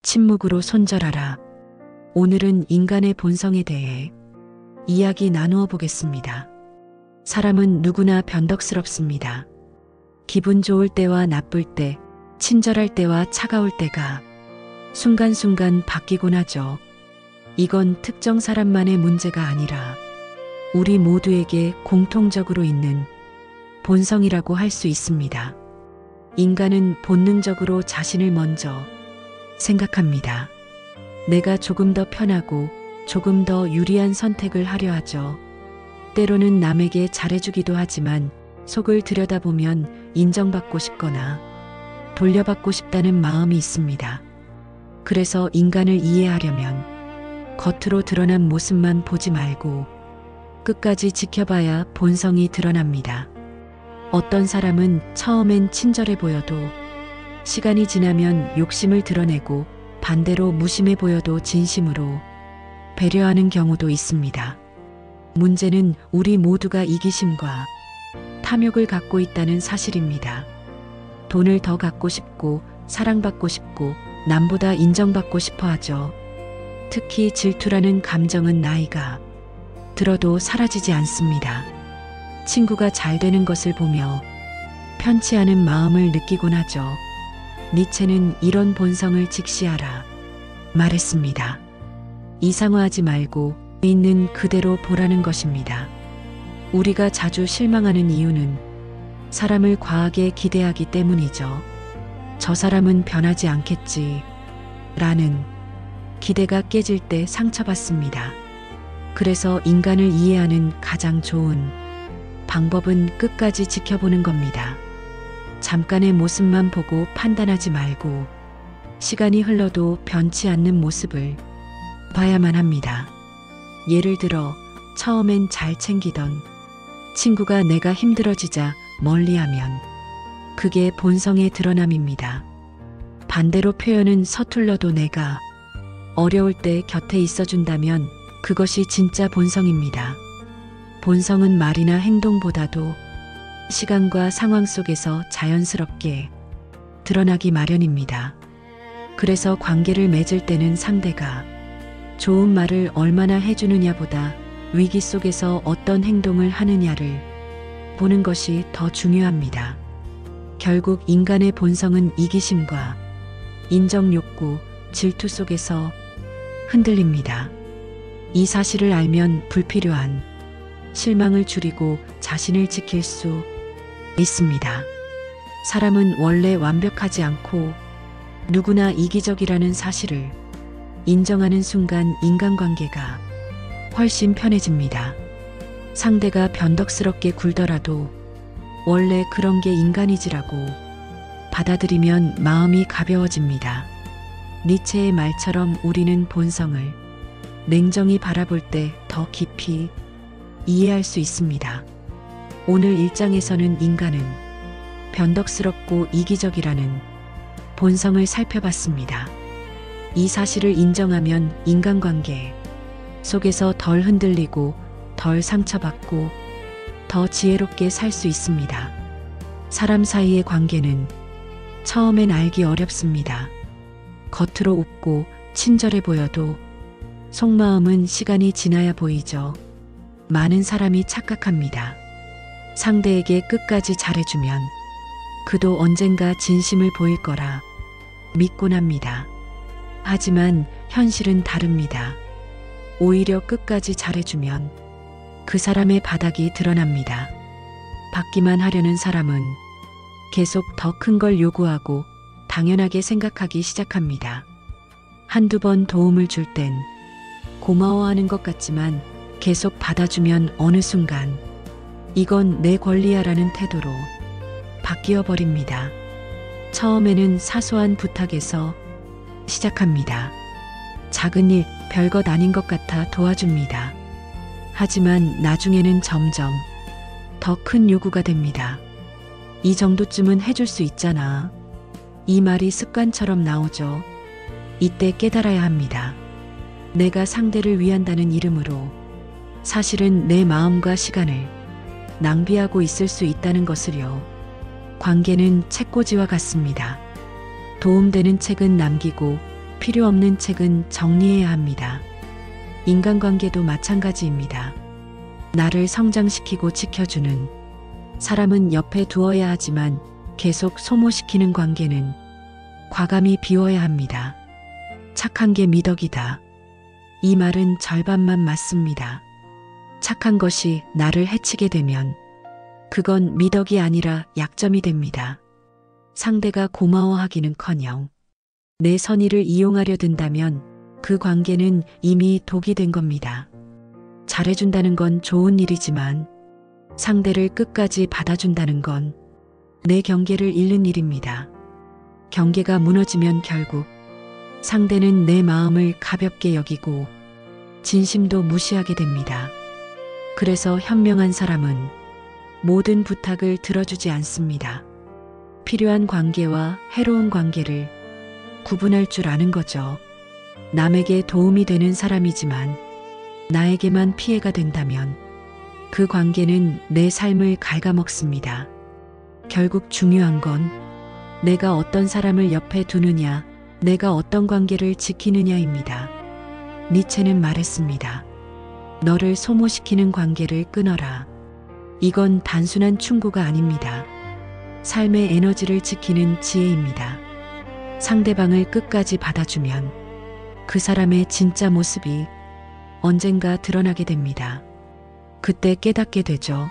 침묵으로 손절하라. 오늘은 인간의 본성에 대해 이야기 나누어 보겠습니다. 사람은 누구나 변덕스럽습니다. 기분 좋을 때와 나쁠 때, 친절할 때와 차가울 때가 순간순간 바뀌곤 하죠. 이건 특정 사람만의 문제가 아니라 우리 모두에게 공통적으로 있는 본성이라고 할 수 있습니다. 인간은 본능적으로 자신을 먼저 생각합니다. 내가 조금 더 편하고 조금 더 유리한 선택을 하려 하죠. 때로는 남에게 잘해주기도 하지만 속을 들여다보면 인정받고 싶거나 돌려받고 싶다는 마음이 있습니다. 그래서 인간을 이해하려면 겉으로 드러난 모습만 보지 말고 끝까지 지켜봐야 본성이 드러납니다. 어떤 사람은 처음엔 친절해 보여도 시간이 지나면 욕심을 드러내고 반대로 무심해 보여도 진심으로 배려하는 경우도 있습니다. 문제는 우리 모두가 이기심과 탐욕을 갖고 있다는 사실입니다. 돈을 더 갖고 싶고 사랑받고 싶고 남보다 인정받고 싶어 하죠. 특히 질투라는 감정은 나이가 들어도 사라지지 않습니다. 친구가 잘 되는 것을 보며 편치 않은 마음을 느끼곤 하죠. 니체는 이런 본성을 직시하라 말했습니다. 이상화하지 말고 있는 그대로 보라는 것입니다. 우리가 자주 실망하는 이유는 사람을 과하게 기대하기 때문이죠. 저 사람은 변하지 않겠지 라는 기대가 깨질 때 상처받습니다. 그래서 인간을 이해하는 가장 좋은 방법은 끝까지 지켜보는 겁니다. 잠깐의 모습만 보고 판단하지 말고 시간이 흘러도 변치 않는 모습을 봐야만 합니다. 예를 들어 처음엔 잘 챙기던 친구가 내가 힘들어지자 멀리하면 그게 본성의 드러남입니다. 반대로 표현은 서툴러도 내가 어려울 때 곁에 있어준다면 그것이 진짜 본성입니다. 본성은 말이나 행동보다도 시간과 상황 속에서 자연스럽게 드러나기 마련입니다. 그래서 관계를 맺을 때는 상대가 좋은 말을 얼마나 해주느냐보다 위기 속에서 어떤 행동을 하느냐를 보는 것이 더 중요합니다. 결국 인간의 본성은 이기심과 인정욕구, 질투 속에서 흔들립니다. 이 사실을 알면 불필요한 실망을 줄이고 자신을 지킬 수 있습니다. 사람은 원래 완벽하지 않고 누구나 이기적이라는 사실을 인정하는 순간 인간관계가 훨씬 편해집니다. 상대가 변덕스럽게 굴더라도 원래 그런 게 인간이지라고 받아들이면 마음이 가벼워집니다. 니체의 말처럼 우리는 본성을 냉정히 바라볼 때 더 깊이 이해할 수 있습니다. 오늘 일장에서는 인간은 변덕스럽고 이기적이라는 본성을 살펴봤습니다. 이 사실을 인정하면 인간관계 속에서 덜 흔들리고 덜 상처받고 더 지혜롭게 살 수 있습니다. 사람 사이의 관계는 처음엔 알기 어렵습니다. 겉으로 웃고 친절해 보여도 속마음은 시간이 지나야 보이죠. 많은 사람이 착각합니다. 상대에게 끝까지 잘해주면 그도 언젠가 진심을 보일 거라 믿곤 합니다. 하지만 현실은 다릅니다. 오히려 끝까지 잘해주면 그 사람의 바닥이 드러납니다. 받기만 하려는 사람은 계속 더 큰 걸 요구하고 당연하게 생각하기 시작합니다. 한두 번 도움을 줄 땐 고마워하는 것 같지만 계속 받아주면 어느 순간 이건 내 권리야라는 태도로 바뀌어 버립니다. 처음에는 사소한 부탁에서 시작합니다. 작은 일, 별것 아닌 것 같아 도와줍니다. 하지만 나중에는 점점 더 큰 요구가 됩니다. 이 정도쯤은 해줄 수 있잖아. 이 말이 습관처럼 나오죠. 이때 깨달아야 합니다. 내가 상대를 위한다는 이름으로 사실은 내 마음과 시간을 낭비하고 있을 수 있다는 것을요. 관계는 책꽂이와 같습니다. 도움되는 책은 남기고 필요 없는 책은 정리해야 합니다. 인간관계도 마찬가지입니다. 나를 성장시키고 지켜주는 사람은 옆에 두어야 하지만 계속 소모시키는 관계는 과감히 비워야 합니다. 착한 게 미덕이다. 이 말은 절반만 맞습니다. 착한 것이 나를 해치게 되면 그건 미덕이 아니라 약점이 됩니다. 상대가 고마워하기는커녕 내 선의를 이용하려 든다면 그 관계는 이미 독이 된 겁니다. 잘해준다는 건 좋은 일이지만 상대를 끝까지 받아준다는 건 내 경계를 잃는 일입니다. 경계가 무너지면 결국 상대는 내 마음을 가볍게 여기고 진심도 무시하게 됩니다. 그래서 현명한 사람은 모든 부탁을 들어주지 않습니다. 필요한 관계와 해로운 관계를 구분할 줄 아는 거죠. 남에게 도움이 되는 사람이지만 나에게만 피해가 된다면 그 관계는 내 삶을 갉아먹습니다. 결국 중요한 건 내가 어떤 사람을 옆에 두느냐, 내가 어떤 관계를 지키느냐입니다. 니체는 말했습니다. 너를 소모시키는 관계를 끊어라. 이건 단순한 충고가 아닙니다. 삶의 에너지를 지키는 지혜입니다. 상대방을 끝까지 받아주면 그 사람의 진짜 모습이 언젠가 드러나게 됩니다. 그때 깨닫게 되죠.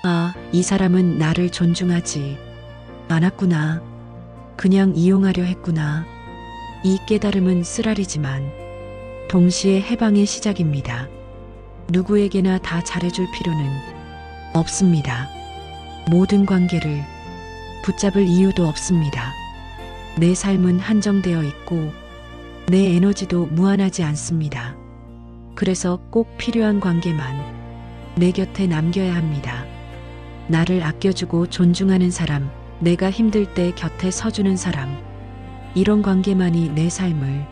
아, 이 사람은 나를 존중하지 않았구나. 그냥 이용하려 했구나. 이 깨달음은 쓰라리지만 동시에 해방의 시작입니다. 누구에게나 다 잘해줄 필요는 없습니다. 모든 관계를 붙잡을 이유도 없습니다. 내 삶은 한정되어 있고 내 에너지도 무한하지 않습니다. 그래서 꼭 필요한 관계만 내 곁에 남겨야 합니다. 나를 아껴주고 존중하는 사람, 내가 힘들 때 곁에 서주는 사람, 이런 관계만이 내 삶을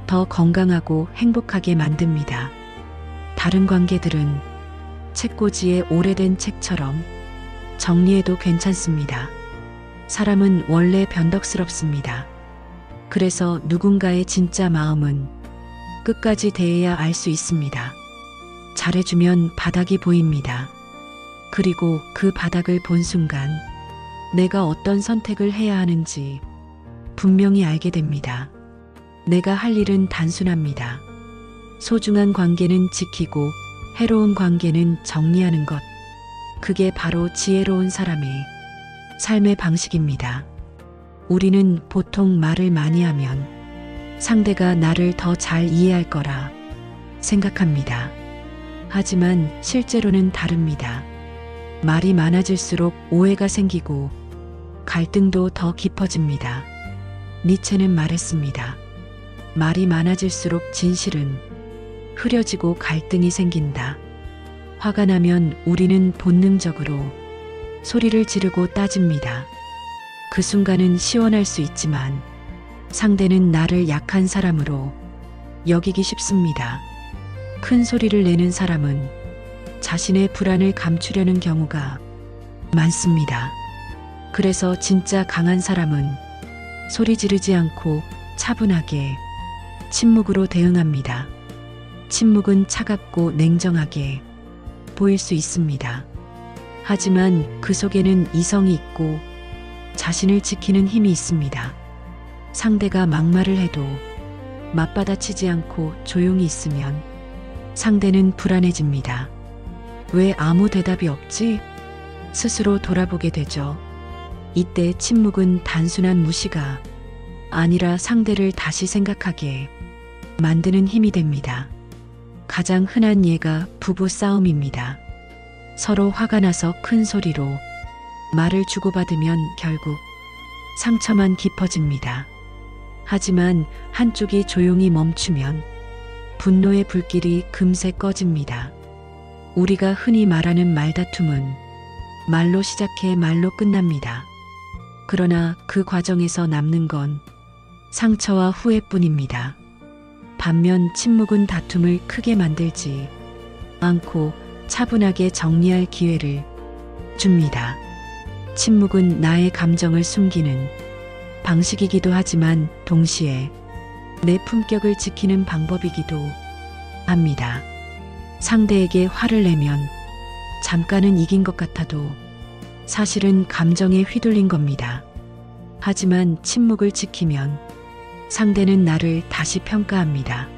더 건강하고 행복하게 만듭니다. 다른 관계들은 책꽂이에 오래된 책처럼 정리해도 괜찮습니다. 사람은 원래 변덕스럽습니다. 그래서 누군가의 진짜 마음은 끝까지 대해야 알 수 있습니다. 잘해주면 바닥이 보입니다. 그리고 그 바닥을 본 순간 내가 어떤 선택을 해야 하는지 분명히 알게 됩니다. 내가 할 일은 단순합니다. 소중한 관계는 지키고 해로운 관계는 정리하는 것. 그게 바로 지혜로운 사람의 삶의 방식입니다. 우리는 보통 말을 많이 하면 상대가 나를 더 잘 이해할 거라 생각합니다. 하지만 실제로는 다릅니다. 말이 많아질수록 오해가 생기고 갈등도 더 깊어집니다. 니체는 말했습니다. 말이 많아질수록 진실은 흐려지고 갈등이 생긴다. 화가 나면 우리는 본능적으로 소리를 지르고 따집니다. 그 순간은 시원할 수 있지만 상대는 나를 약한 사람으로 여기기 쉽습니다. 큰 소리를 내는 사람은 자신의 불안을 감추려는 경우가 많습니다. 그래서 진짜 강한 사람은 소리 지르지 않고 차분하게 침묵으로 대응합니다. 침묵은 차갑고 냉정하게 보일 수 있습니다. 하지만 그 속에는 이성이 있고 자신을 지키는 힘이 있습니다. 상대가 막말을 해도 맞받아치지 않고 조용히 있으면 상대는 불안해집니다. 왜 아무 대답이 없지? 스스로 돌아보게 되죠. 이때 침묵은 단순한 무시가 아니라 상대를 다시 생각하게 만드는 힘이 됩니다. 가장 흔한 예가 부부 싸움입니다. 서로 화가 나서 큰 소리로 말을 주고받으면 결국 상처만 깊어집니다. 하지만 한쪽이 조용히 멈추면 분노의 불길이 금세 꺼집니다. 우리가 흔히 말하는 말다툼은 말로 시작해 말로 끝납니다. 그러나 그 과정에서 남는 건 상처와 후회뿐입니다. 반면 침묵은 다툼을 크게 만들지 않고 차분하게 정리할 기회를 줍니다. 침묵은 나의 감정을 숨기는 방식이기도 하지만 동시에 내 품격을 지키는 방법이기도 합니다. 상대에게 화를 내면 잠깐은 이긴 것 같아도 사실은 감정에 휘둘린 겁니다. 하지만 침묵을 지키면 상대는 나를 다시 평가합니다.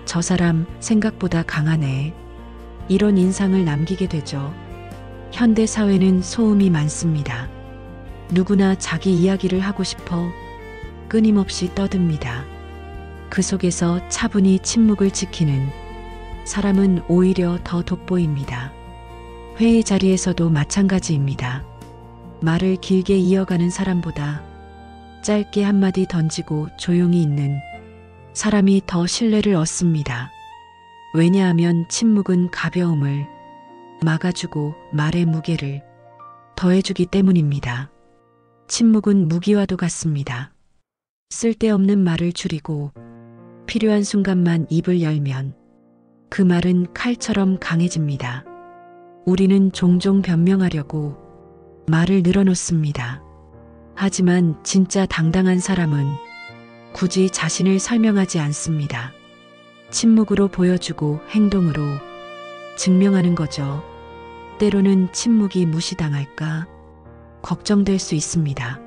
저 사람 생각보다 강하네. 이런 인상을 남기게 되죠. 현대 사회는 소음이 많습니다. 누구나 자기 이야기를 하고 싶어 끊임없이 떠듭니다. 그 속에서 차분히 침묵을 지키는 사람은 오히려 더 돋보입니다. 회의 자리에서도 마찬가지입니다. 말을 길게 이어가는 사람보다 짧게 한마디 던지고 조용히 있는 사람이 더 신뢰를 얻습니다. 왜냐하면 침묵은 가벼움을 막아주고 말의 무게를 더해주기 때문입니다. 침묵은 무기와도 같습니다. 쓸데없는 말을 줄이고 필요한 순간만 입을 열면 그 말은 칼처럼 강해집니다. 우리는 종종 변명하려고 말을 늘어놓습니다. 하지만 진짜 당당한 사람은 굳이 자신을 설명하지 않습니다. 침묵으로 보여주고 행동으로 증명하는 거죠. 때로는 침묵이 무시당할까 걱정될 수 있습니다.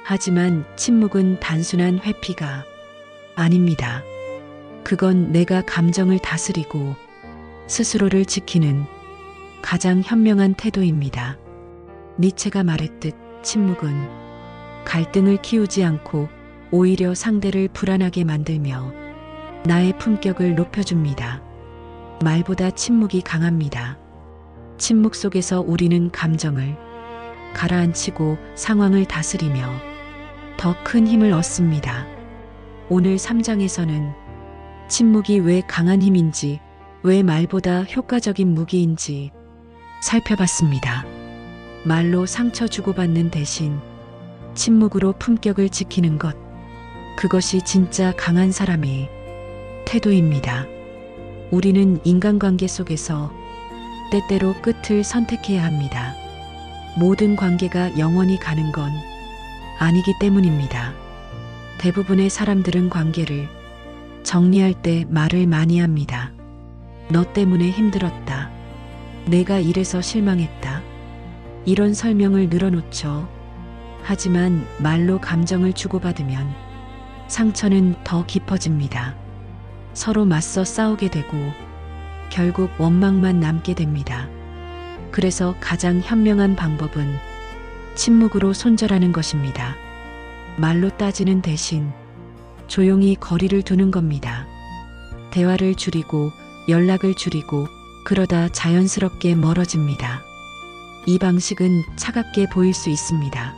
하지만 침묵은 단순한 회피가 아닙니다. 그건 내가 감정을 다스리고 스스로를 지키는 가장 현명한 태도입니다. 니체가 말했듯 침묵은 갈등을 키우지 않고 오히려 상대를 불안하게 만들며 나의 품격을 높여줍니다. 말보다 침묵이 강합니다. 침묵 속에서 우리는 감정을 가라앉히고 상황을 다스리며 더 큰 힘을 얻습니다. 오늘 3장에서는 침묵이 왜 강한 힘인지, 왜 말보다 효과적인 무기인지 살펴봤습니다. 말로 상처 주고받는 대신 침묵으로 품격을 지키는 것, 그것이 진짜 강한 사람의 태도입니다. 우리는 인간관계 속에서 때때로 끝을 선택해야 합니다. 모든 관계가 영원히 가는 건 아니기 때문입니다. 대부분의 사람들은 관계를 정리할 때 말을 많이 합니다. 너 때문에 힘들었다. 내가 이래서 실망했다. 이런 설명을 늘어놓죠. 하지만 말로 감정을 주고받으면 상처는 더 깊어집니다. 서로 맞서 싸우게 되고 결국 원망만 남게 됩니다. 그래서 가장 현명한 방법은 침묵으로 손절하는 것입니다. 말로 따지는 대신 조용히 거리를 두는 겁니다. 대화를 줄이고 연락을 줄이고 그러다 자연스럽게 멀어집니다. 이 방식은 차갑게 보일 수 있습니다.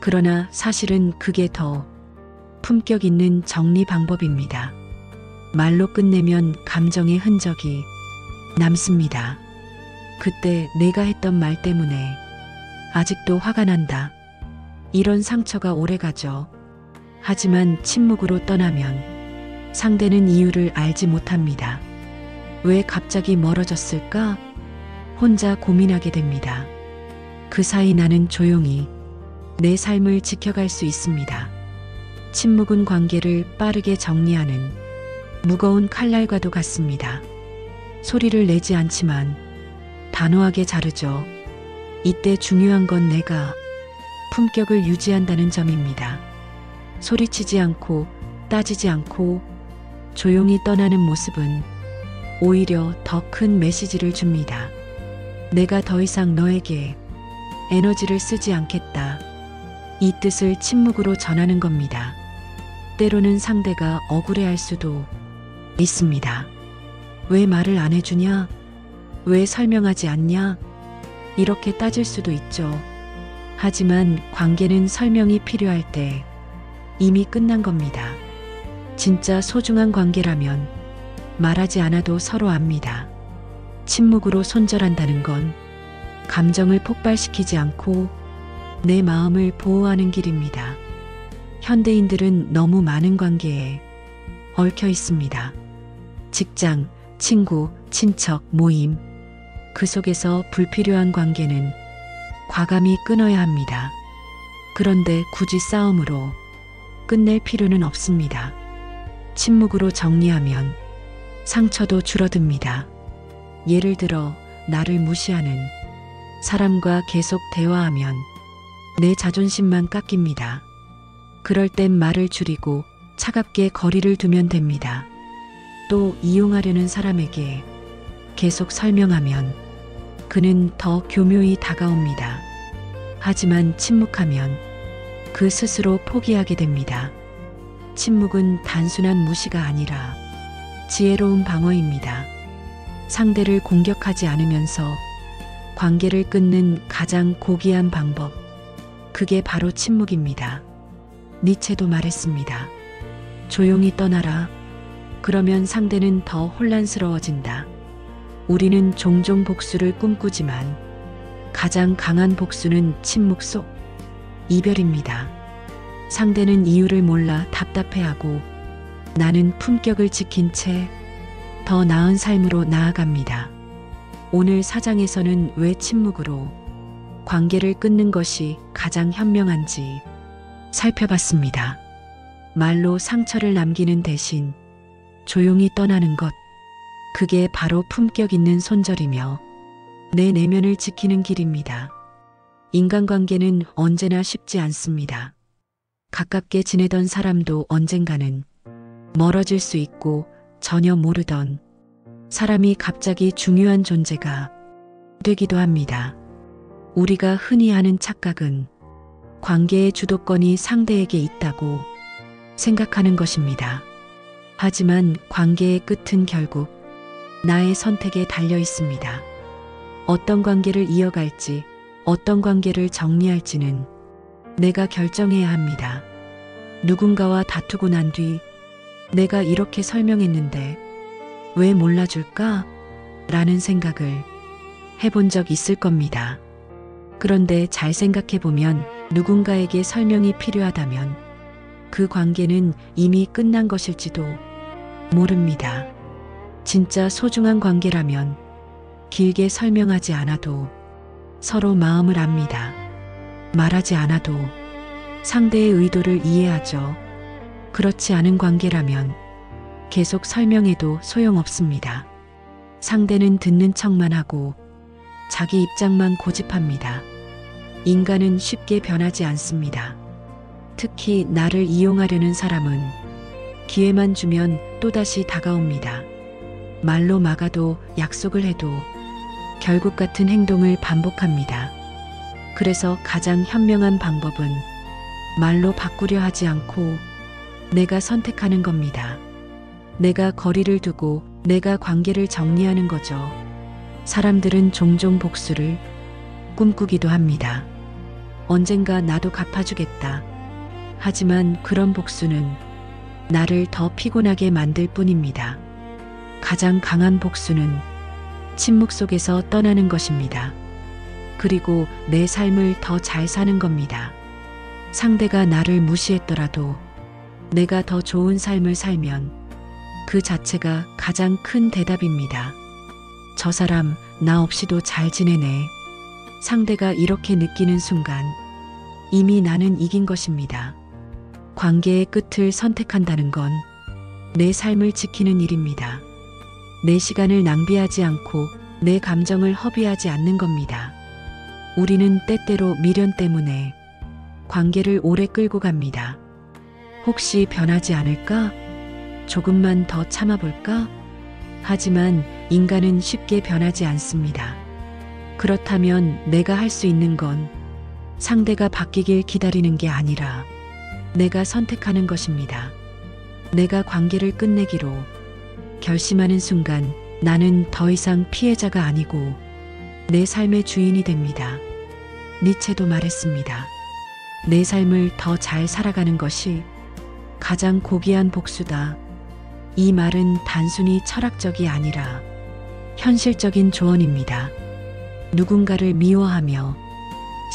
그러나 사실은 그게 더 품격 있는 정리 방법입니다. 말로 끝내면 감정의 흔적이 남습니다. 그때 내가 했던 말 때문에 아직도 화가 난다. 이런 상처가 오래가죠. 하지만 침묵으로 떠나면 상대는 이유를 알지 못합니다. 왜 갑자기 멀어졌을까? 혼자 고민하게 됩니다. 그 사이 나는 조용히 내 삶을 지켜갈 수 있습니다. 침묵은 관계를 빠르게 정리하는 무거운 칼날과도 같습니다. 소리를 내지 않지만 단호하게 자르죠. 이때 중요한 건 내가 품격을 유지한다는 점입니다. 소리치지 않고 따지지 않고 조용히 떠나는 모습은 오히려 더 큰 메시지를 줍니다. 내가 더 이상 너에게 에너지를 쓰지 않겠다. 이 뜻을 침묵으로 전하는 겁니다. 때로는 상대가 억울해할 수도 있습니다. 왜 말을 안 해주냐? 왜 설명하지 않냐? 이렇게 따질 수도 있죠. 하지만 관계는 설명이 필요할 때 이미 끝난 겁니다. 진짜 소중한 관계라면 말하지 않아도 서로 압니다. 침묵으로 손절한다는 건 감정을 폭발시키지 않고 내 마음을 보호하는 길입니다. 현대인들은 너무 많은 관계에 얽혀 있습니다. 직장, 친구, 친척, 모임. 그 속에서 불필요한 관계는 과감히 끊어야 합니다. 그런데 굳이 싸움으로 끝낼 필요는 없습니다. 침묵으로 정리하면 상처도 줄어듭니다. 예를 들어 나를 무시하는 사람과 계속 대화하면 내 자존심만 깎입니다. 그럴 땐 말을 줄이고 차갑게 거리를 두면 됩니다. 또 이용하려는 사람에게 계속 설명하면 그는 더 교묘히 다가옵니다. 하지만 침묵하면 그 스스로 포기하게 됩니다. 침묵은 단순한 무시가 아니라 지혜로운 방어입니다. 상대를 공격하지 않으면서 관계를 끊는 가장 고귀한 방법, 그게 바로 침묵입니다. 니체도 말했습니다. 조용히 떠나라. 그러면 상대는 더 혼란스러워진다. 우리는 종종 복수를 꿈꾸지만 가장 강한 복수는 침묵 속 이별입니다. 상대는 이유를 몰라 답답해하고 나는 품격을 지킨 채 더 나은 삶으로 나아갑니다. 오늘 사장에서는 왜 침묵으로 관계를 끊는 것이 가장 현명한지 살펴봤습니다. 말로 상처를 남기는 대신 조용히 떠나는 것, 그게 바로 품격 있는 손절이며 내 내면을 지키는 길입니다. 인간관계는 언제나 쉽지 않습니다. 가깝게 지내던 사람도 언젠가는 멀어질 수 있고 전혀 모르던 사람이 갑자기 중요한 존재가 되기도 합니다. 우리가 흔히 하는 착각은 관계의 주도권이 상대에게 있다고 생각하는 것입니다. 하지만 관계의 끝은 결국 나의 선택에 달려 있습니다. 어떤 관계를 이어갈지, 어떤 관계를 정리할지는 내가 결정해야 합니다. 누군가와 다투고 난 뒤 내가 이렇게 설명했는데 왜 몰라줄까? 라는 생각을 해본 적 있을 겁니다. 그런데 잘 생각해보면 누군가에게 설명이 필요하다면 그 관계는 이미 끝난 것일지도 모릅니다. 진짜 소중한 관계라면 길게 설명하지 않아도 서로 마음을 압니다. 말하지 않아도 상대의 의도를 이해하죠. 그렇지 않은 관계라면 계속 설명해도 소용없습니다. 상대는 듣는 척만 하고 자기 입장만 고집합니다. 인간은 쉽게 변하지 않습니다. 특히 나를 이용하려는 사람은 기회만 주면 또다시 다가옵니다. 말로 막아도 약속을 해도 결국 같은 행동을 반복합니다. 그래서 가장 현명한 방법은 말로 바꾸려 하지 않고 내가 선택하는 겁니다. 내가 거리를 두고 내가 관계를 정리하는 거죠. 사람들은 종종 복수를 꿈꾸기도 합니다. 언젠가 나도 갚아주겠다. 하지만 그런 복수는 나를 더 피곤하게 만들 뿐입니다. 가장 강한 복수는 침묵 속에서 떠나는 것입니다. 그리고 내 삶을 더 잘 사는 겁니다. 상대가 나를 무시했더라도 내가 더 좋은 삶을 살면 그 자체가 가장 큰 대답입니다. 저 사람 나 없이도 잘 지내네. 상대가 이렇게 느끼는 순간 이미 나는 이긴 것입니다. 관계의 끝을 선택한다는 건 내 삶을 지키는 일입니다. 내 시간을 낭비하지 않고 내 감정을 허비하지 않는 겁니다. 우리는 때때로 미련 때문에 관계를 오래 끌고 갑니다. 혹시 변하지 않을까? 조금만 더 참아볼까? 하지만 인간은 쉽게 변하지 않습니다. 그렇다면 내가 할 수 있는 건 상대가 바뀌길 기다리는 게 아니라 내가 선택하는 것입니다. 내가 관계를 끝내기로 결심하는 순간 나는 더 이상 피해자가 아니고 내 삶의 주인이 됩니다. 니체도 말했습니다. 내 삶을 더 잘 살아가는 것이 가장 고귀한 복수다. 이 말은 단순히 철학적이 아니라 현실적인 조언입니다. 누군가를 미워하며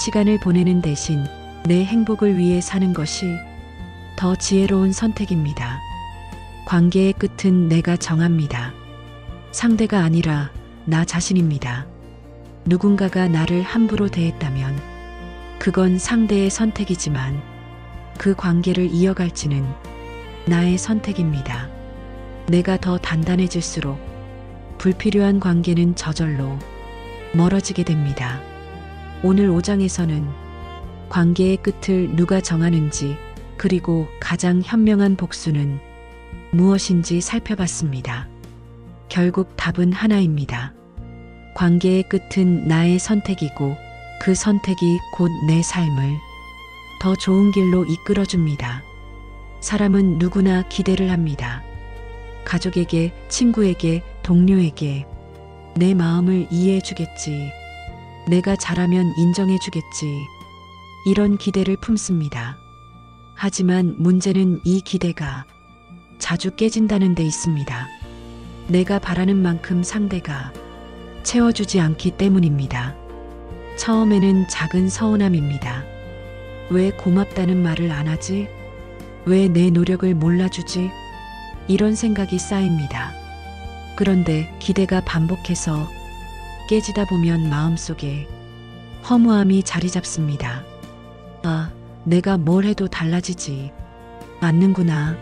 시간을 보내는 대신 내 행복을 위해 사는 것이 더 지혜로운 선택입니다. 관계의 끝은 내가 정합니다. 상대가 아니라 나 자신입니다. 누군가가 나를 함부로 대했다면 그건 상대의 선택이지만 그 관계를 이어갈지는 나의 선택입니다. 내가 더 단단해질수록 불필요한 관계는 저절로 멀어지게 됩니다. 오늘 5장에서는 관계의 끝을 누가 정하는지, 그리고 가장 현명한 복수는 무엇인지 살펴봤습니다. 결국 답은 하나입니다. 관계의 끝은 나의 선택이고 그 선택이 곧 내 삶을 더 좋은 길로 이끌어줍니다. 사람은 누구나 기대를 합니다. 가족에게, 친구에게, 동료에게 내 마음을 이해해주겠지. 내가 잘하면 인정해주겠지. 이런 기대를 품습니다. 하지만 문제는 이 기대가 자주 깨진다는 데 있습니다. 내가 바라는 만큼 상대가 채워주지 않기 때문입니다. 처음에는 작은 서운함입니다. 왜 고맙다는 말을 안 하지? 왜 내 노력을 몰라주지? 이런 생각이 쌓입니다. 그런데 기대가 반복해서 깨지다 보면 마음속에 허무함이 자리 잡습니다. 아, 내가 뭘 해도 달라지지 않는구나.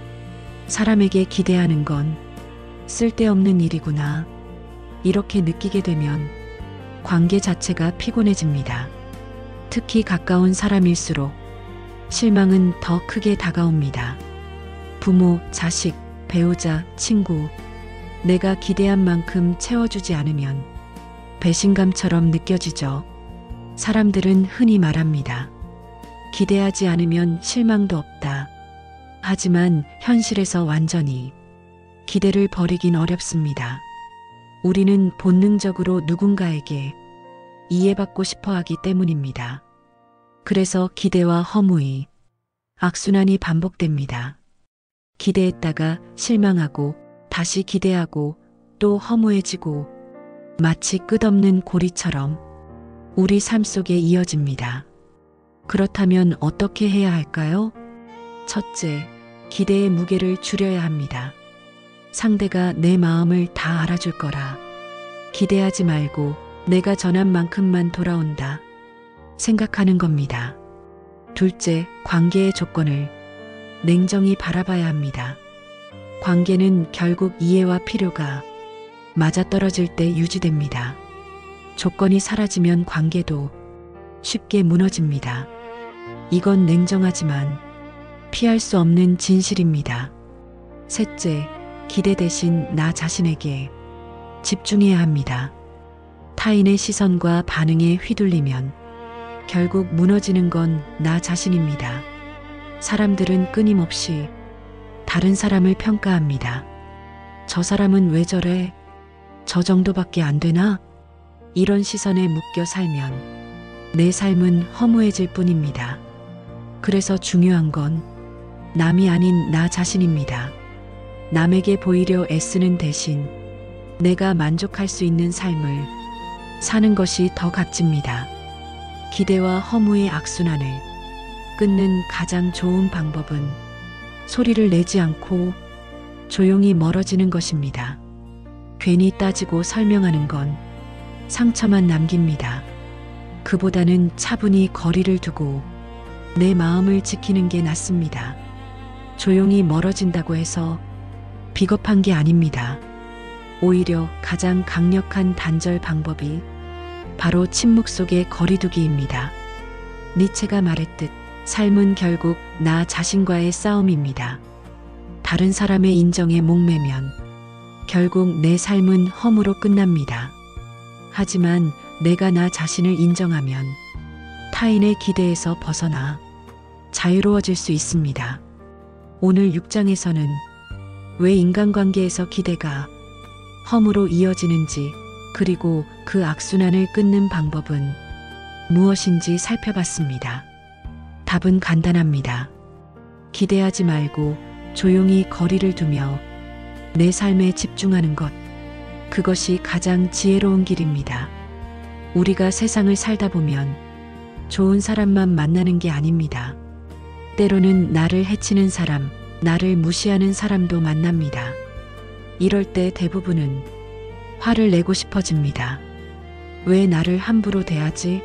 사람에게 기대하는 건 쓸데없는 일이구나. 이렇게 느끼게 되면 관계 자체가 피곤해집니다. 특히 가까운 사람일수록 실망은 더 크게 다가옵니다. 부모, 자식, 배우자, 친구, 내가 기대한 만큼 채워주지 않으면 배신감처럼 느껴지죠. 사람들은 흔히 말합니다. 기대하지 않으면 실망도 없다. 하지만 현실에서 완전히 기대를 버리긴 어렵습니다. 우리는 본능적으로 누군가에게 이해받고 싶어 하기 때문입니다. 그래서 기대와 허무의 악순환이 반복됩니다. 기대했다가 실망하고 다시 기대하고 또 허무해지고 마치 끝없는 고리처럼 우리 삶 속에 이어집니다. 그렇다면 어떻게 해야 할까요? 첫째, 기대의 무게를 줄여야 합니다. 상대가 내 마음을 다 알아줄 거라 기대하지 말고 내가 전한 만큼만 돌아온다 생각하는 겁니다. 둘째, 관계의 조건을 냉정히 바라봐야 합니다. 관계는 결국 이해와 필요가 맞아떨어질 때 유지됩니다. 조건이 사라지면 관계도 쉽게 무너집니다. 이건 냉정하지만 피할 수 없는 진실입니다. 셋째, 기대 대신 나 자신에게 집중해야 합니다. 타인의 시선과 반응에 휘둘리면 결국 무너지는 건 나 자신입니다. 사람들은 끊임없이 다른 사람을 평가합니다. 저 사람은 왜 저래? 저 정도밖에 안 되나? 이런 시선에 묶여 살면 내 삶은 허무해질 뿐입니다. 그래서 중요한 건 남이 아닌 나 자신입니다. 남에게 보이려 애쓰는 대신 내가 만족할 수 있는 삶을 사는 것이 더 값집니다. 기대와 허무의 악순환을 끊는 가장 좋은 방법은 소리를 내지 않고 조용히 멀어지는 것입니다. 괜히 따지고 설명하는 건 상처만 남깁니다. 그보다는 차분히 거리를 두고 내 마음을 지키는 게 낫습니다. 조용히 멀어진다고 해서 비겁한 게 아닙니다. 오히려 가장 강력한 단절 방법이 바로 침묵 속의 거리두기입니다. 니체가 말했듯 삶은 결국 나 자신과의 싸움입니다. 다른 사람의 인정에 목매면 결국 내 삶은 허무로 끝납니다. 하지만 내가 나 자신을 인정하면 타인의 기대에서 벗어나 자유로워질 수 있습니다. 오늘 6장에서는 왜 인간관계에서 기대가 허무로 이어지는지, 그리고 그 악순환을 끊는 방법은 무엇인지 살펴봤습니다. 답은 간단합니다. 기대하지 말고 조용히 거리를 두며 내 삶에 집중하는 것, 그것이 가장 지혜로운 길입니다. 우리가 세상을 살다 보면 좋은 사람만 만나는 게 아닙니다. 때로는 나를 해치는 사람, 나를 무시하는 사람도 만납니다. 이럴 때 대부분은 화를 내고 싶어집니다. 왜 나를 함부로 대하지?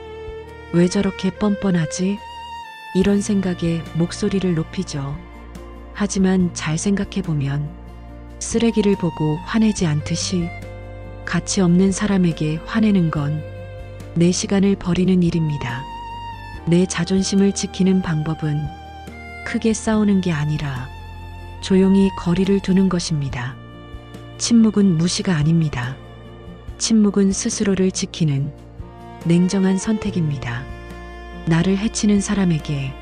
왜 저렇게 뻔뻔하지? 이런 생각에 목소리를 높이죠. 하지만 잘 생각해보면 쓰레기를 보고 화내지 않듯이 가치 없는 사람에게 화내는 건 내 시간을 버리는 일입니다. 내 자존심을 지키는 방법은 크게 싸우는 게 아니라 조용히 거리를 두는 것입니다. 침묵은 무시가 아닙니다. 침묵은 스스로를 지키는 냉정한 선택입니다. 나를 해치는 사람에게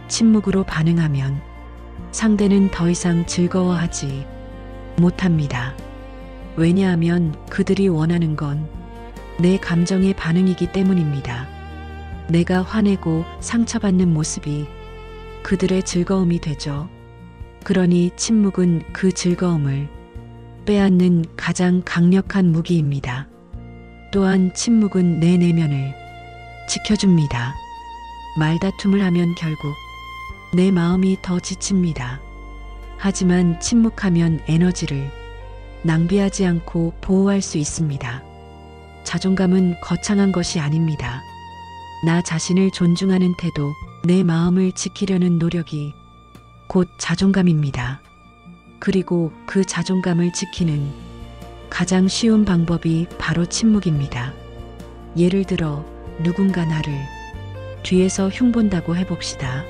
침묵으로 반응하면 상대는 더 이상 즐거워하지 못합니다. 왜냐하면 그들이 원하는 건 내 감정의 반응이기 때문입니다. 내가 화내고 상처받는 모습이 그들의 즐거움이 되죠. 그러니 침묵은 그 즐거움을 빼앗는 가장 강력한 무기입니다. 또한 침묵은 내 내면을 지켜줍니다. 말다툼을 하면 결국 내 마음이 더 지칩니다. 하지만 침묵하면 에너지를 낭비하지 않고 보호할 수 있습니다. 자존감은 거창한 것이 아닙니다. 나 자신을 존중하는 태도, 내 마음을 지키려는 노력이 곧 자존감입니다. 그리고 그 자존감을 지키는 가장 쉬운 방법이 바로 침묵입니다. 예를 들어 누군가 나를 뒤에서 흉본다고 해봅시다.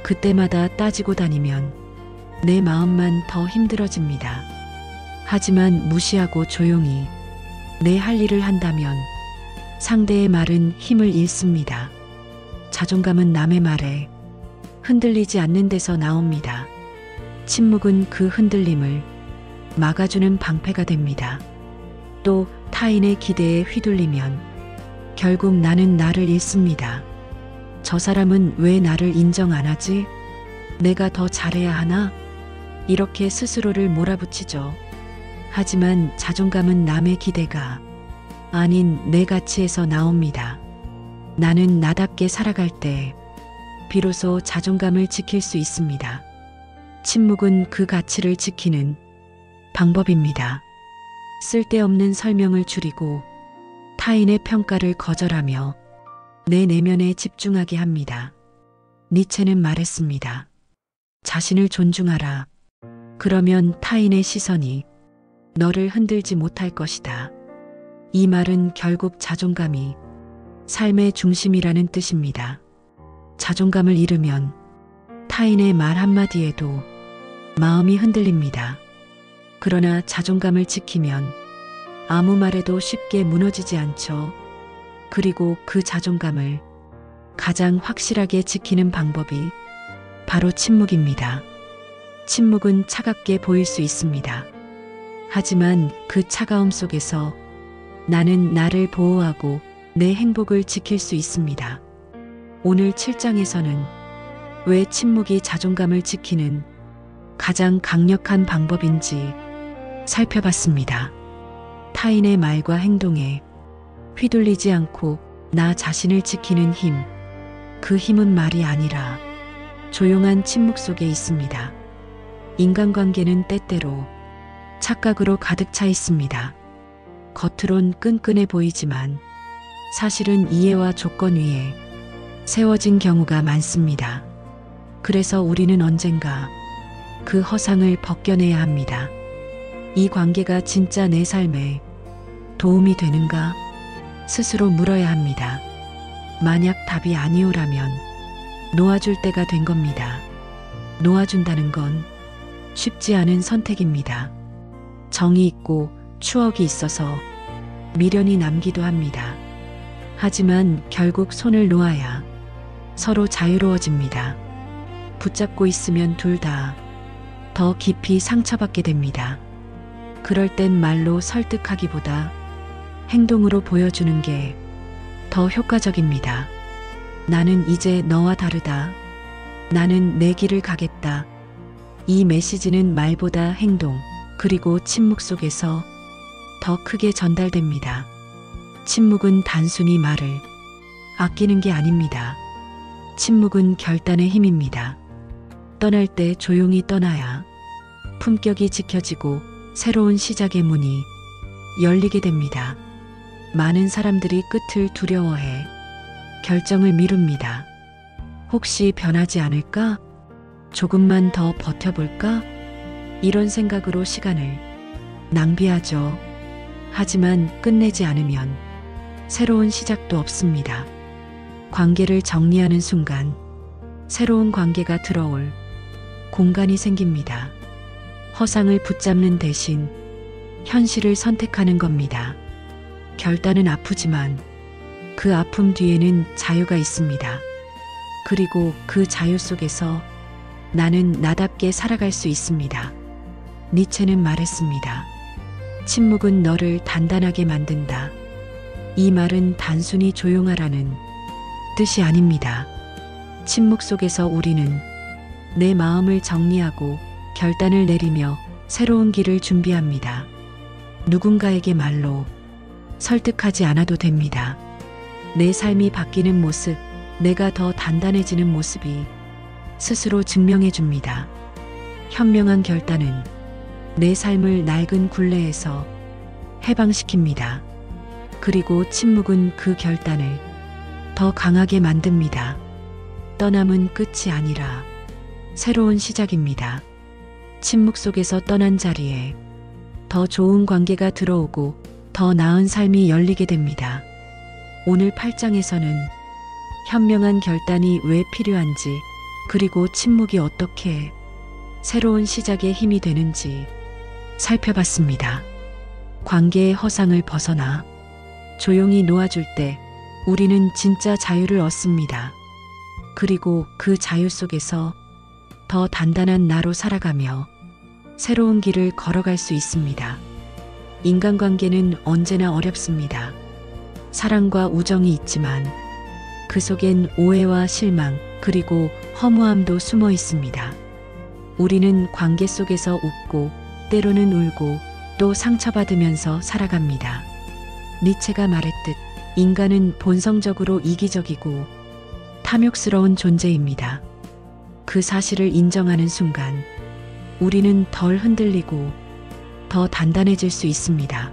그때마다 따지고 다니면 내 마음만 더 힘들어집니다. 하지만 무시하고 조용히 내 할 일을 한다면 상대의 말은 힘을 잃습니다. 자존감은 남의 말에 흔들리지 않는 데서 나옵니다. 침묵은 그 흔들림을 막아주는 방패가 됩니다. 또 타인의 기대에 휘둘리면 결국 나는 나를 잃습니다. 저 사람은 왜 나를 인정 안 하지? 내가 더 잘해야 하나? 이렇게 스스로를 몰아붙이죠. 하지만 자존감은 남의 기대가 아닌 내 가치에서 나옵니다. 나는 나답게 살아갈 때 비로소 자존감을 지킬 수 있습니다. 침묵은 그 가치를 지키는 방법입니다. 쓸데없는 설명을 줄이고 타인의 평가를 거절하며 내 내면에 집중하게 합니다. 니체는 말했습니다. 자신을 존중하라. 그러면 타인의 시선이 너를 흔들지 못할 것이다. 이 말은 결국 자존감이 삶의 중심이라는 뜻입니다. 자존감을 잃으면 타인의 말 한마디에도 마음이 흔들립니다. 그러나 자존감을 지키면 아무 말에도 쉽게 무너지지 않죠. 그리고 그 자존감을 가장 확실하게 지키는 방법이 바로 침묵입니다. 침묵은 차갑게 보일 수 있습니다. 하지만 그 차가움 속에서 나는 나를 보호하고 내 행복을 지킬 수 있습니다. 오늘 7장에서는 왜 침묵이 자존감을 지키는 가장 강력한 방법인지 살펴봤습니다. 타인의 말과 행동에 휘둘리지 않고 나 자신을 지키는 힘, 그 힘은 말이 아니라 조용한 침묵 속에 있습니다. 인간관계는 때때로 착각으로 가득 차 있습니다. 겉으론 끈끈해 보이지만 사실은 이해와 조건 위에 세워진 경우가 많습니다. 그래서 우리는 언젠가 그 허상을 벗겨내야 합니다. 이 관계가 진짜 내 삶에 도움이 되는가? 스스로 물어야 합니다. 만약 답이 아니오라면 놓아줄 때가 된 겁니다. 놓아준다는 건 쉽지 않은 선택입니다. 정이 있고 추억이 있어서 미련이 남기도 합니다. 하지만 결국 손을 놓아야 서로 자유로워집니다. 붙잡고 있으면 둘 다 더 깊이 상처받게 됩니다. 그럴 땐 말로 설득하기보다 행동으로 보여주는 게 더 효과적입니다. 나는 이제 너와 다르다. 나는 내 길을 가겠다. 이 메시지는 말보다 행동, 그리고 침묵 속에서 더 크게 전달됩니다. 침묵은 단순히 말을 아끼는 게 아닙니다. 침묵은 결단의 힘입니다. 떠날 때 조용히 떠나야 품격이 지켜지고 새로운 시작의 문이 열리게 됩니다. 많은 사람들이 끝을 두려워해 결정을 미룹니다. 혹시 변하지 않을까? 조금만 더 버텨볼까? 이런 생각으로 시간을 낭비하죠. 하지만 끝내지 않으면 새로운 시작도 없습니다. 관계를 정리하는 순간 새로운 관계가 들어올 공간이 생깁니다. 허상을 붙잡는 대신 현실을 선택하는 겁니다. 결단은 아프지만 그 아픔 뒤에는 자유가 있습니다. 그리고 그 자유 속에서 나는 나답게 살아갈 수 있습니다. 니체는 말했습니다. 침묵은 너를 단단하게 만든다. 이 말은 단순히 조용하라는 뜻이 아닙니다. 침묵 속에서 우리는 내 마음을 정리하고 결단을 내리며 새로운 길을 준비합니다. 누군가에게 말로 설득하지 않아도 됩니다. 내 삶이 바뀌는 모습, 내가 더 단단해지는 모습이 스스로 증명해 줍니다. 현명한 결단은 내 삶을 낡은 굴레에서 해방시킵니다. 그리고 침묵은 그 결단을 더 강하게 만듭니다. 떠남은 끝이 아니라 새로운 시작입니다. 침묵 속에서 떠난 자리에 더 좋은 관계가 들어오고 더 나은 삶이 열리게 됩니다. 오늘 8장에서는 현명한 결단이 왜 필요한지, 그리고 침묵이 어떻게 새로운 시작의 힘이 되는지 살펴봤습니다. 관계의 허상을 벗어나 조용히 놓아줄 때 우리는 진짜 자유를 얻습니다. 그리고 그 자유 속에서 더 단단한 나로 살아가며 새로운 길을 걸어갈 수 있습니다. 인간관계는 언제나 어렵습니다. 사랑과 우정이 있지만 그 속엔 오해와 실망, 그리고 허무함도 숨어 있습니다. 우리는 관계 속에서 웃고 때로는 울고 또 상처받으면서 살아갑니다. 니체가 말했듯 인간은 본성적으로 이기적이고 탐욕스러운 존재입니다. 그 사실을 인정하는 순간 우리는 덜 흔들리고 더 단단해질 수 있습니다.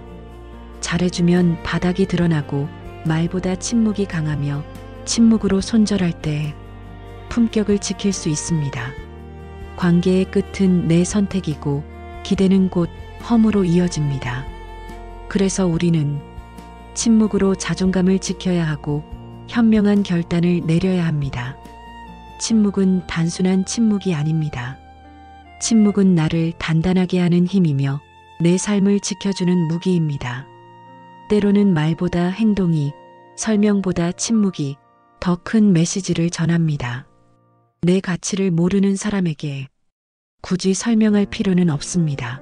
잘해주면 바닥이 드러나고 말보다 침묵이 강하며 침묵으로 손절할 때 품격을 지킬 수 있습니다. 관계의 끝은 내 선택이고 기대는 곧 허무로 이어집니다. 그래서 우리는 침묵으로 자존감을 지켜야 하고 현명한 결단을 내려야 합니다. 침묵은 단순한 침묵이 아닙니다. 침묵은 나를 단단하게 하는 힘이며 내 삶을 지켜주는 무기입니다. 때로는 말보다 행동이, 설명보다 침묵이 더 큰 메시지를 전합니다. 내 가치를 모르는 사람에게 굳이 설명할 필요는 없습니다.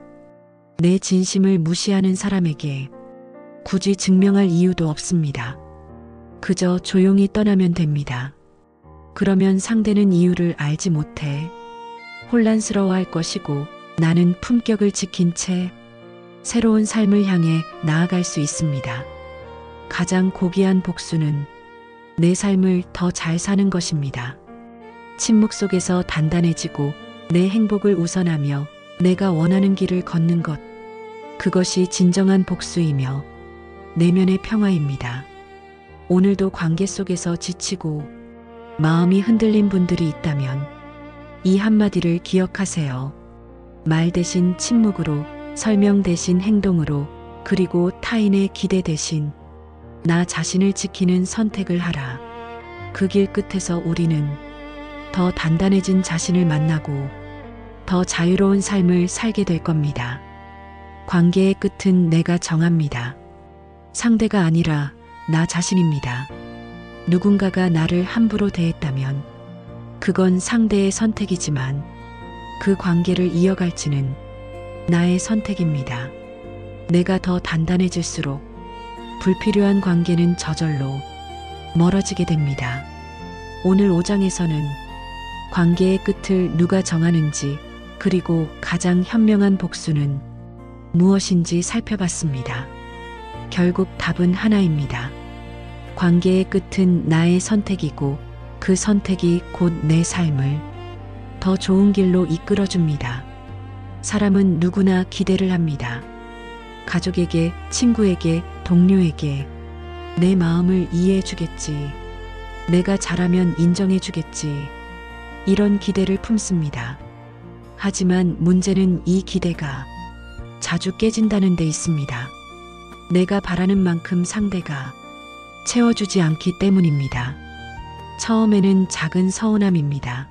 내 진심을 무시하는 사람에게 굳이 증명할 이유도 없습니다. 그저 조용히 떠나면 됩니다. 그러면 상대는 이유를 알지 못해 혼란스러워할 것이고 나는 품격을 지킨 채 새로운 삶을 향해 나아갈 수 있습니다. 가장 고귀한 복수는 내 삶을 더 잘 사는 것입니다. 침묵 속에서 단단해지고 내 행복을 우선하며 내가 원하는 길을 걷는 것, 그것이 진정한 복수이며 내면의 평화입니다. 오늘도 관계 속에서 지치고 마음이 흔들린 분들이 있다면 이 한마디를 기억하세요. 말 대신 침묵으로, 설명 대신 행동으로, 그리고 타인의 기대 대신 나 자신을 지키는 선택을 하라. 그 길 끝에서 우리는 더 단단해진 자신을 만나고 더 자유로운 삶을 살게 될 겁니다. 관계의 끝은 내가 정합니다. 상대가 아니라 나 자신입니다. 누군가가 나를 함부로 대했다면 그건 상대의 선택이지만 그 관계를 이어갈지는 나의 선택입니다. 내가 더 단단해질수록 불필요한 관계는 저절로 멀어지게 됩니다. 오늘 5장에서는 관계의 끝을 누가 정하는지, 그리고 가장 현명한 복수는 무엇인지 살펴봤습니다. 결국 답은 하나입니다. 관계의 끝은 나의 선택이고 그 선택이 곧 내 삶을 더 좋은 길로 이끌어줍니다. 사람은 누구나 기대를 합니다. 가족에게, 친구에게, 동료에게 내 마음을 이해해 주겠지. 내가 잘하면 인정해 주겠지. 이런 기대를 품습니다. 하지만 문제는 이 기대가 자주 깨진다는 데 있습니다. 내가 바라는 만큼 상대가 채워주지 않기 때문입니다. 처음에는 작은 서운함입니다.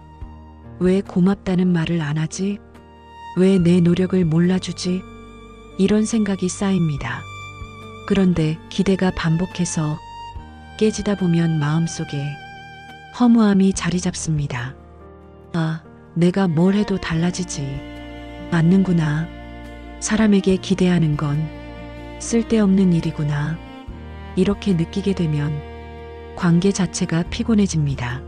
왜 고맙다는 말을 안 하지? 왜 내 노력을 몰라주지? 이런 생각이 쌓입니다. 그런데 기대가 반복해서 깨지다 보면 마음속에 허무함이 자리 잡습니다. 아, 내가 뭘 해도 달라지지 않는구나. 사람에게 기대하는 건 쓸데없는 일이구나. 이렇게 느끼게 되면 관계 자체가 피곤해집니다.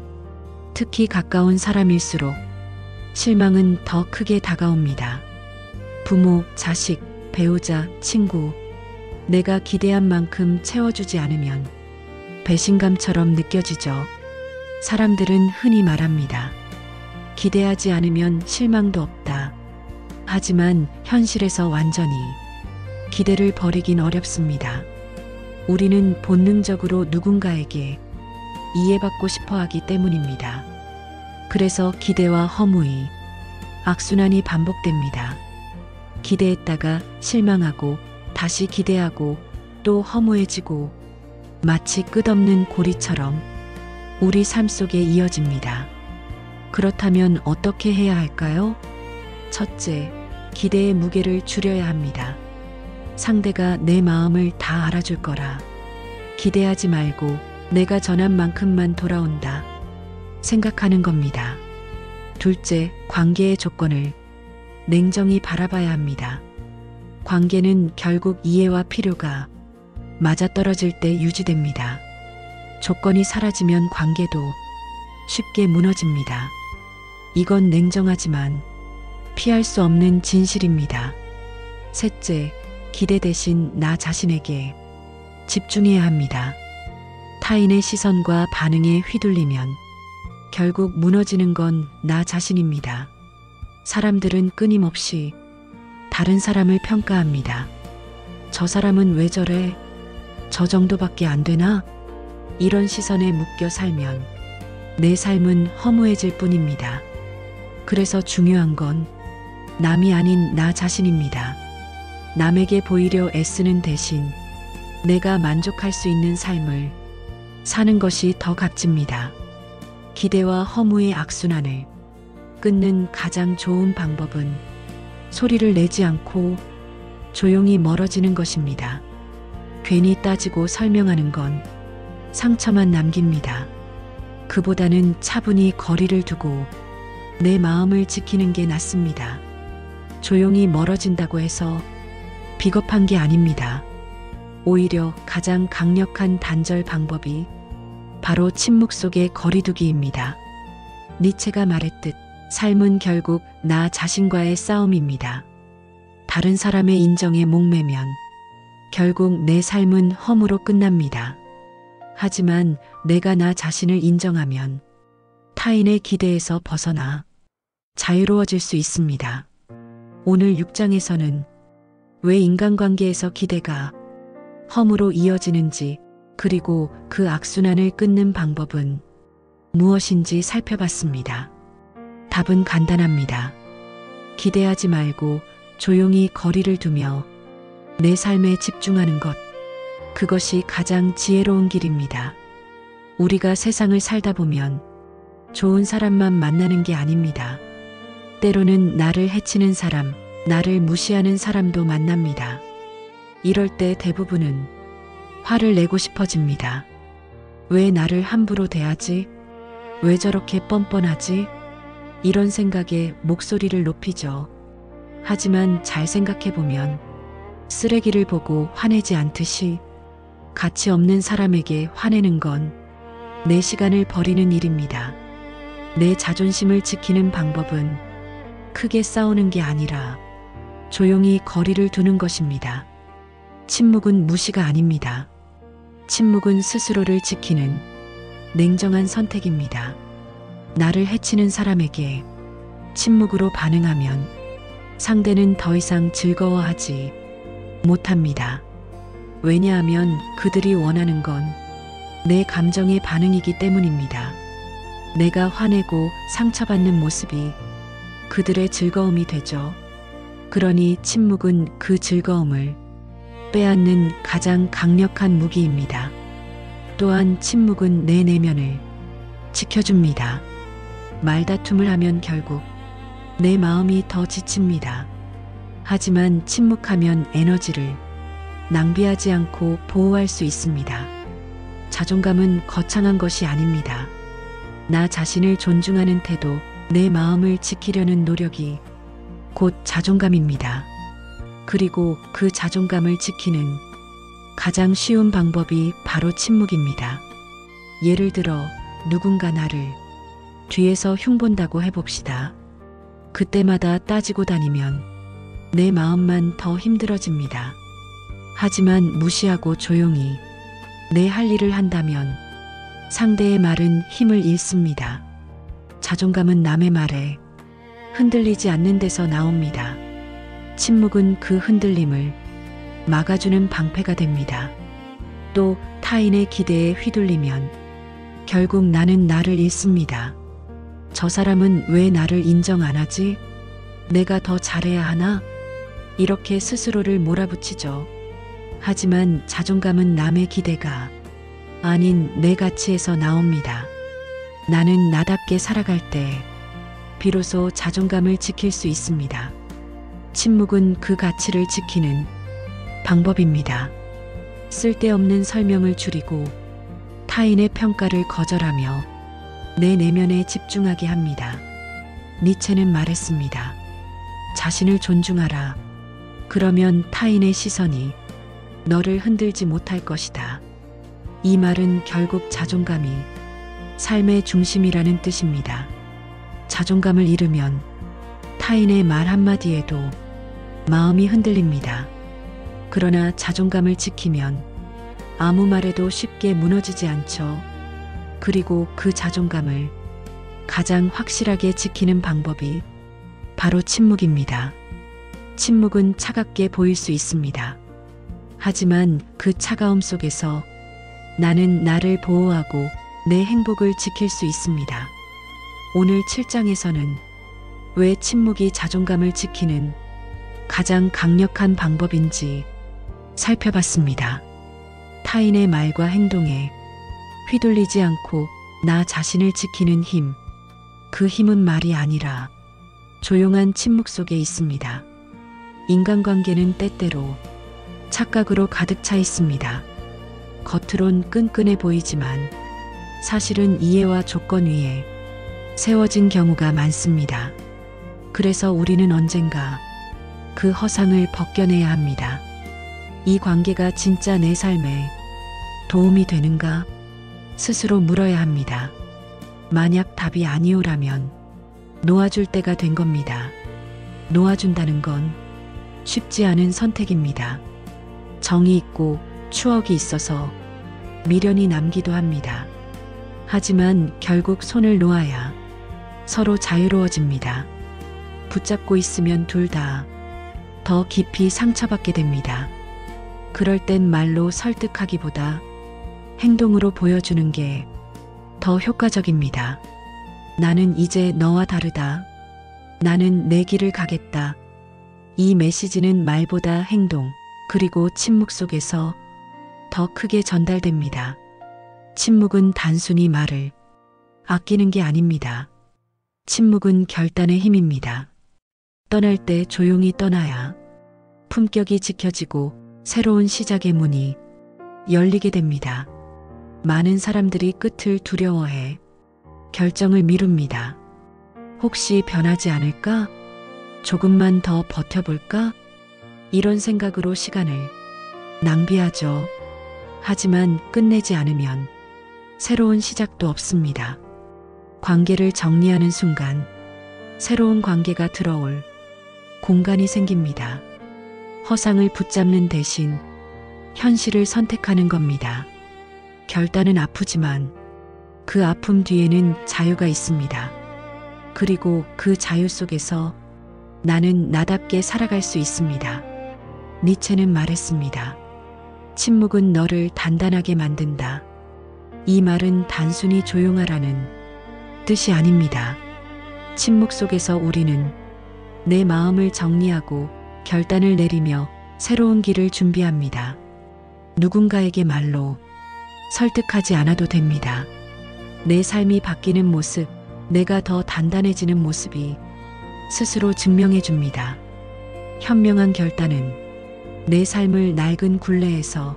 특히 가까운 사람일수록 실망은 더 크게 다가옵니다. 부모, 자식, 배우자, 친구, 내가 기대한 만큼 채워주지 않으면 배신감처럼 느껴지죠. 사람들은 흔히 말합니다. 기대하지 않으면 실망도 없다. 하지만 현실에서 완전히 기대를 버리긴 어렵습니다. 우리는 본능적으로 누군가에게 이해받고 싶어 하기 때문입니다. 그래서 기대와 허무의 악순환이 반복됩니다. 기대했다가 실망하고 다시 기대하고 또 허무해지고 마치 끝없는 고리처럼 우리 삶 속에 이어집니다. 그렇다면 어떻게 해야 할까요? 첫째, 기대의 무게를 줄여야 합니다. 상대가 내 마음을 다 알아줄 거라 기대하지 말고 내가 전한 만큼만 돌아온다 생각하는 겁니다. 둘째, 관계의 조건을 냉정히 바라봐야 합니다. 관계는 결국 이해와 필요가 맞아떨어질 때 유지됩니다. 조건이 사라지면 관계도 쉽게 무너집니다. 이건 냉정하지만 피할 수 없는 진실입니다. 셋째, 기대 대신 나 자신에게 집중해야 합니다. 타인의 시선과 반응에 휘둘리면 결국 무너지는 건 나 자신입니다. 사람들은 끊임없이 다른 사람을 평가합니다. 저 사람은 왜 저래? 저 정도밖에 안 되나? 이런 시선에 묶여 살면 내 삶은 허무해질 뿐입니다. 그래서 중요한 건 남이 아닌 나 자신입니다. 남에게 보이려 애쓰는 대신 내가 만족할 수 있는 삶을 사는 것이 더 값집니다. 기대와 허무의 악순환을 끊는 가장 좋은 방법은 소리를 내지 않고 조용히 멀어지는 것입니다. 괜히 따지고 설명하는 건 상처만 남깁니다. 그보다는 차분히 거리를 두고 내 마음을 지키는 게 낫습니다. 조용히 멀어진다고 해서 비겁한 게 아닙니다. 오히려 가장 강력한 단절 방법이 바로 침묵 속의 거리두기입니다. 니체가 말했듯 삶은 결국 나 자신과의 싸움입니다. 다른 사람의 인정에 목매면 결국 내 삶은 허무로 끝납니다. 하지만 내가 나 자신을 인정하면 타인의 기대에서 벗어나 자유로워질 수 있습니다. 오늘 6장에서는 왜 인간관계에서 기대가 허무로 이어지는지 그리고 그 악순환을 끊는 방법은 무엇인지 살펴봤습니다. 답은 간단합니다. 기대하지 말고 조용히 거리를 두며 내 삶에 집중하는 것. 그것이 가장 지혜로운 길입니다. 우리가 세상을 살다 보면 좋은 사람만 만나는 게 아닙니다. 때로는 나를 해치는 사람, 나를 무시하는 사람도 만납니다. 이럴 때 대부분은 화를 내고 싶어집니다. 왜 나를 함부로 대하지? 왜 저렇게 뻔뻔하지? 이런 생각에 목소리를 높이죠. 하지만 잘 생각해보면 쓰레기를 보고 화내지 않듯이 가치 없는 사람에게 화내는 건 내 시간을 버리는 일입니다. 내 자존심을 지키는 방법은 크게 싸우는 게 아니라 조용히 거리를 두는 것입니다. 침묵은 무시가 아닙니다. 침묵은 스스로를 지키는 냉정한 선택입니다. 나를 해치는 사람에게 침묵으로 반응하면 상대는 더 이상 즐거워하지 못합니다. 왜냐하면 그들이 원하는 건 내 감정의 반응이기 때문입니다. 내가 화내고 상처받는 모습이 그들의 즐거움이 되죠. 그러니 침묵은 그 즐거움을 빼앗는 가장 강력한 무기입니다. 또한 침묵은 내 내면을 지켜줍니다. 말다툼을 하면 결국 내 마음이 더 지칩니다. 하지만 침묵하면 에너지를 낭비하지 않고 보호할 수 있습니다. 자존감은 거창한 것이 아닙니다. 나 자신을 존중하는 태도, 내 마음을 지키려는 노력이 곧 자존감입니다. 그리고 그 자존감을 지키는 가장 쉬운 방법이 바로 침묵입니다. 예를 들어 누군가 나를 뒤에서 흉본다고 해봅시다. 그때마다 따지고 다니면 내 마음만 더 힘들어집니다. 하지만 무시하고 조용히 내 할 일을 한다면 상대의 말은 힘을 잃습니다. 자존감은 남의 말에 흔들리지 않는 데서 나옵니다. 침묵은 그 흔들림을 막아주는 방패가 됩니다. 또 타인의 기대에 휘둘리면 결국 나는 나를 잃습니다. 저 사람은 왜 나를 인정 안 하지? 내가 더 잘해야 하나? 이렇게 스스로를 몰아붙이죠. 하지만 자존감은 남의 기대가 아닌 내 가치에서 나옵니다. 나는 나답게 살아갈 때 비로소 자존감을 지킬 수 있습니다. 침묵은 그 가치를 지키는 방법입니다. 쓸데없는 설명을 줄이고 타인의 평가를 거절하며 내 내면에 집중하게 합니다. 니체는 말했습니다. 자신을 존중하라. 그러면 타인의 시선이 너를 흔들지 못할 것이다. 이 말은 결국 자존감이 삶의 중심이라는 뜻입니다. 자존감을 잃으면 타인의 말 한마디에도 마음이 흔들립니다. 그러나 자존감을 지키면 아무 말에도 쉽게 무너지지 않죠. 그리고 그 자존감을 가장 확실하게 지키는 방법이 바로 침묵입니다. 침묵은 차갑게 보일 수 있습니다. 하지만 그 차가움 속에서 나는 나를 보호하고 내 행복을 지킬 수 있습니다. 오늘 7장에서는 왜 침묵이 자존감을 지키는 가장 강력한 방법인지 살펴봤습니다. 타인의 말과 행동에 휘둘리지 않고 나 자신을 지키는 힘, 그 힘은 말이 아니라 조용한 침묵 속에 있습니다. 인간관계는 때때로 착각으로 가득 차 있습니다. 겉으론 끈끈해 보이지만 사실은 이해와 조건 위에 세워진 경우가 많습니다. 그래서 우리는 언젠가 그 허상을 벗겨내야 합니다. 이 관계가 진짜 내 삶에 도움이 되는가? 스스로 물어야 합니다. 만약 답이 아니오라면 놓아줄 때가 된 겁니다. 놓아준다는 건 쉽지 않은 선택입니다. 정이 있고 추억이 있어서 미련이 남기도 합니다. 하지만 결국 손을 놓아야 서로 자유로워집니다. 붙잡고 있으면 둘 다 더 깊이 상처받게 됩니다. 그럴 땐 말로 설득하기보다 행동으로 보여주는 게 더 효과적입니다. 나는 이제 너와 다르다. 나는 내 길을 가겠다. 이 메시지는 말보다 행동, 그리고 침묵 속에서 더 크게 전달됩니다. 침묵은 단순히 말을 아끼는 게 아닙니다. 침묵은 결단의 힘입니다. 떠날 때 조용히 떠나야 품격이 지켜지고 새로운 시작의 문이 열리게 됩니다. 많은 사람들이 끝을 두려워해 결정을 미룹니다. 혹시 변하지 않을까? 조금만 더 버텨볼까? 이런 생각으로 시간을 낭비하죠. 하지만 끝내지 않으면 새로운 시작도 없습니다. 관계를 정리하는 순간 새로운 관계가 들어올 공간이 생깁니다. 허상을 붙잡는 대신 현실을 선택하는 겁니다. 결단은 아프지만 그 아픔 뒤에는 자유가 있습니다. 그리고 그 자유 속에서 나는 나답게 살아갈 수 있습니다. 니체는 말했습니다. 침묵은 너를 단단하게 만든다. 이 말은 단순히 조용하라는 뜻이 아닙니다. 침묵 속에서 우리는 내 마음을 정리하고 결단을 내리며 새로운 길을 준비합니다. 누군가에게 말로 설득하지 않아도 됩니다. 내 삶이 바뀌는 모습, 내가 더 단단해지는 모습이 스스로 증명해 줍니다. 현명한 결단은 내 삶을 낡은 굴레에서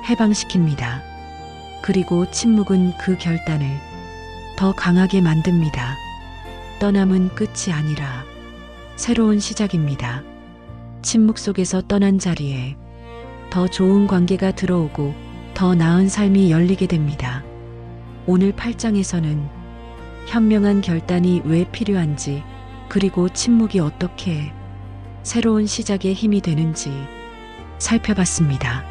해방시킵니다. 그리고 침묵은 그 결단을 더 강하게 만듭니다. 떠남은 끝이 아니라 새로운 시작입니다. 침묵 속에서 떠난 자리에 더 좋은 관계가 들어오고 더 나은 삶이 열리게 됩니다. 오늘 8장에서는 현명한 결단이 왜 필요한지, 그리고 침묵이 어떻게 새로운 시작의 힘이 되는지 살펴봤습니다.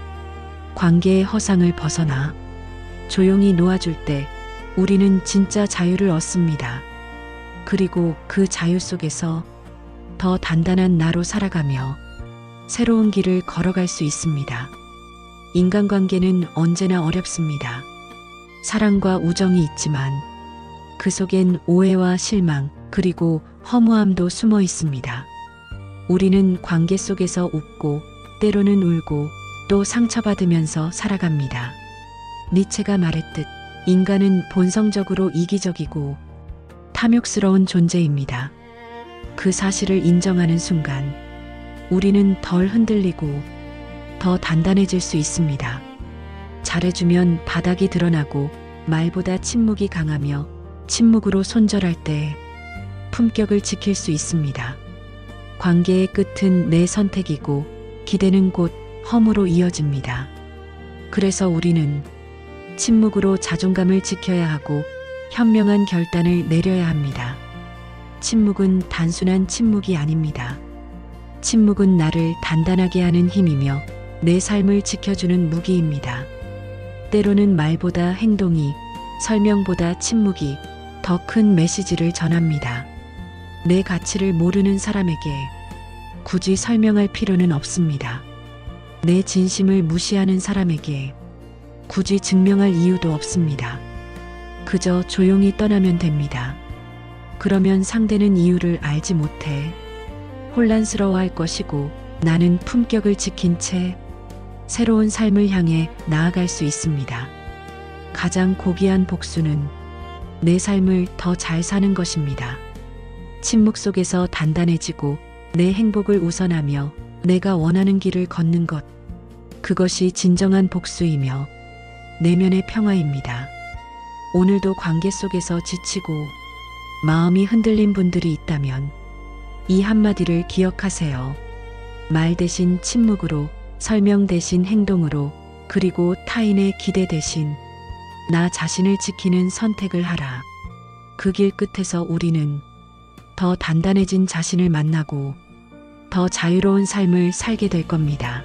관계의 허상을 벗어나 조용히 놓아줄 때 우리는 진짜 자유를 얻습니다. 그리고 그 자유 속에서 더 단단한 나로 살아가며 새로운 길을 걸어갈 수 있습니다. 인간관계는 언제나 어렵습니다. 사랑과 우정이 있지만 그 속엔 오해와 실망, 그리고 허무함도 숨어 있습니다. 우리는 관계 속에서 웃고 때로는 울고 또 상처받으면서 살아갑니다. 니체가 말했듯 인간은 본성적으로 이기적이고 탐욕스러운 존재입니다. 그 사실을 인정하는 순간 우리는 덜 흔들리고 더 단단해질 수 있습니다. 잘해주면 바닥이 드러나고 말보다 침묵이 강하며 침묵으로 손절할 때 품격을 지킬 수 있습니다. 관계의 끝은 내 선택이고 기대는 곧 허무로 이어집니다. 그래서 우리는 침묵으로 자존감을 지켜야 하고 현명한 결단을 내려야 합니다. 침묵은 단순한 침묵이 아닙니다. 침묵은 나를 단단하게 하는 힘이며 내 삶을 지켜주는 무기입니다. 때로는 말보다 행동이, 설명보다 침묵이 더 큰 메시지를 전합니다. 내 가치를 모르는 사람에게 굳이 설명할 필요는 없습니다. 내 진심을 무시하는 사람에게 굳이 증명할 이유도 없습니다. 그저 조용히 떠나면 됩니다. 그러면 상대는 이유를 알지 못해 혼란스러워할 것이고 나는 품격을 지킨 채 새로운 삶을 향해 나아갈 수 있습니다. 가장 고귀한 복수는 내 삶을 더 잘 사는 것입니다. 침묵 속에서 단단해지고 내 행복을 우선하며 내가 원하는 길을 걷는 것, 그것이 진정한 복수이며 내면의 평화입니다. 오늘도 관계 속에서 지치고 마음이 흔들린 분들이 있다면 이 한마디를 기억하세요. 말 대신 침묵으로, 설명 대신 행동으로, 그리고 타인의 기대 대신 나 자신을 지키는 선택을 하라. 그 길 끝에서 우리는 더 단단해진 자신을 만나고 더 자유로운 삶을 살게 될 겁니다.